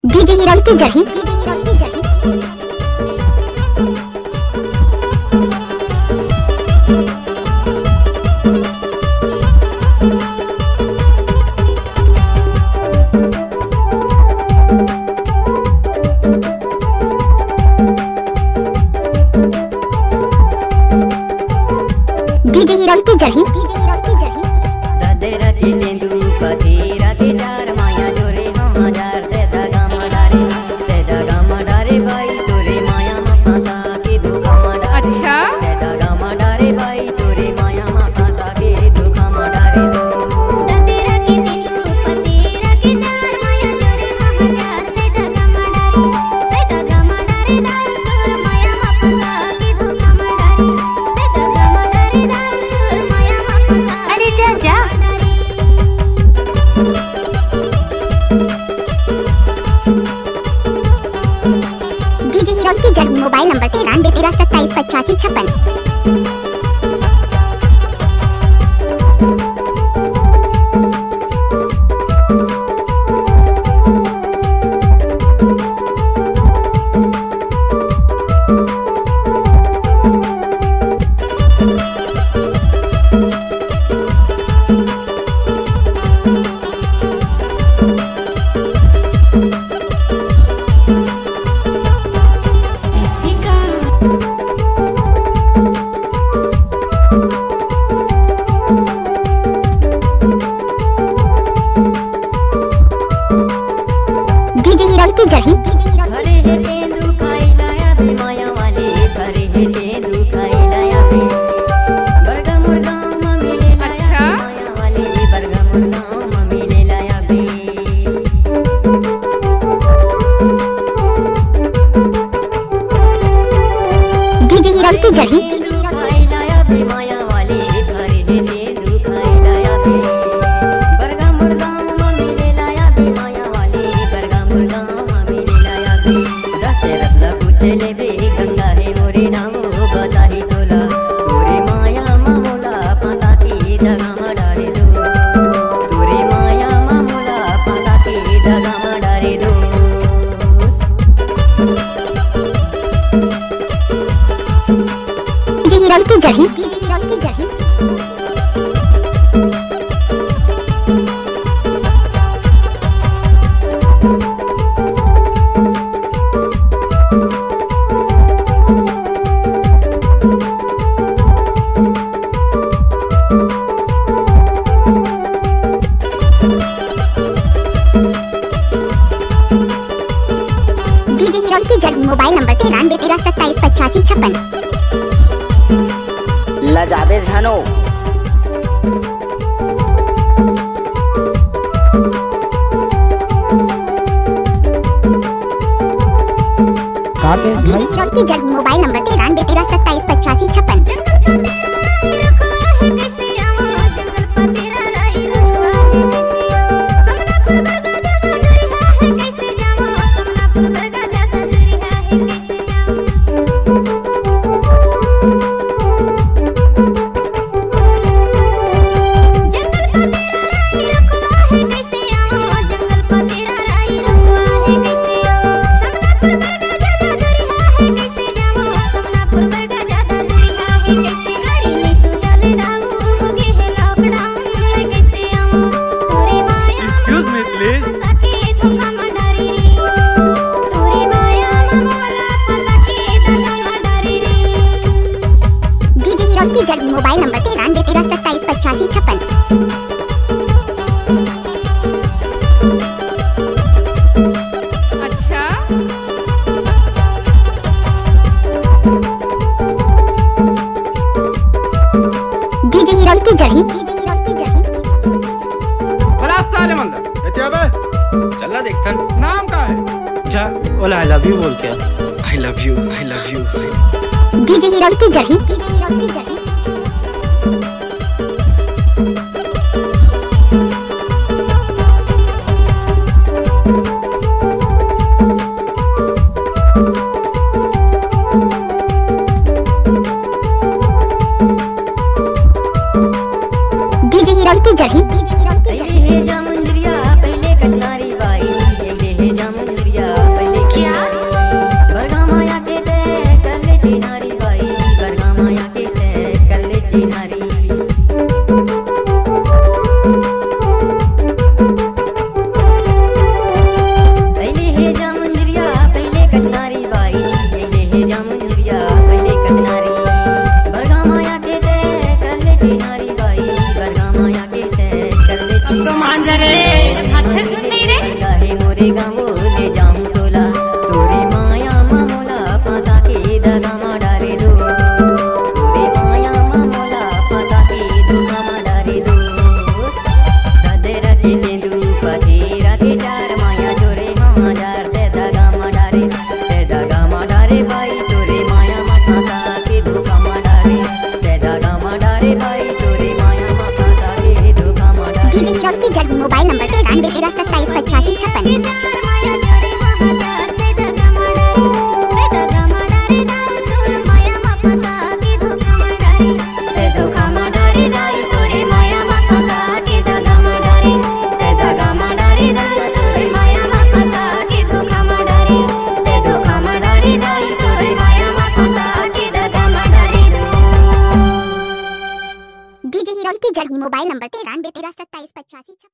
DJ हीरोल की जही डीजे हीरोल की जही राधे राधे तेंदु पति राधे चार माया जोरे हम हजार तेजा गामा डारे भाई तोरे माया माता के दुखा डारे अच्छा तेजा गामा डारे भाई तोरे माया माता के दुखा डारे राधे राधे तेंदु पति राधे चार माया जोरे हम हजार तेजा गामा डारे दाल तोर माया माता के दुखा डारे तेजा गामा डारे दाल तोर माया माता अरे जा जा डीजे हीरोल की जही मोबाइल नंबर 93 13 27 85 56। डीजे हीरोल की जही भरे है तेंदु खाई लाया बे माया वाले भरे है तेंदु खाई लाया बे बरगा मुर्गा मम्मी ले लाया अच्छा। माया वाले बरगा मुर्गा मम्मी ले लाया बे डीजे हीरोल की जही खाई लाया बे माया वाले भरे है तेंदु खाई लाया बे बरगा मुर्गा मम्मी ले लाया बे माया वाले बरगा मुर्गा मम्मी ले लाया बे रस्ते रसला पूछे ले बे गंगा है मोरे नाम बता ही तोला तोरे माया मामूला पाता के दगा डारे दो तोरे माया मामूला पाता के दगा डारे दो डीजे हीरोल की जही डीजे हीरोल की जही मोबाइल नंबर 93 13 27 85 56। लजाबे झानो डीजे हीरोल की जही मोबाइल नंबर 93 13 27 85 56। कैसे आवा जंगल पर तेरा राई रखवा है कैसे समनापुर बरगा जाता दरिया है कैसे जावा समनापुर बरगा जाता दरिया है कैसे जावा जंगल पर तेरा राई रखवा है कैसे आवा जंगल पर तेरा राई रखवा है कैसे आवा समनापुर बरगा जाता दरिया है कैसे जावा समनापुर बरगा जाता दरिया है कैसे गाड़ी में तू चले दाऊ हो गए है लॉकडाउन में कैसे आवा तोरे माया Excuse me, please. सके धोखा मंडारी रे तोरे माया मामूला सके धोखा मंडारी रे डीजे हीरोल की जही मोबाइल नंबर 93 13 27 85 56। अच्छा डीजे हीरोल की जही बड़ा साले मंदा कहते अबे चल देखता नाम का है जा बोला आई लव यू बोल के I love you I love you DJ हीरोल की जही डीजे हीरोल की जही पहले है जामुन दिया पहले कन्नारी बाई पहले है जामुन दिया पचासी छप्पन। माया जोरी महाजार ते दगा मडारी दाऊ तोर माया मापसा की धोखा मडारी ते धोखा मडारी दाऊ तोरे माया मापसा की दगा मडारी ते दगा मडारी दाऊ तोरे माया मापसा की धोखा मडारी ते धोखा मडारी दाऊ तोरे माया मापसा की दगा मडारी डीजे हीरो की जर्नी मोबाइल नंबर 93 13 27 85 56।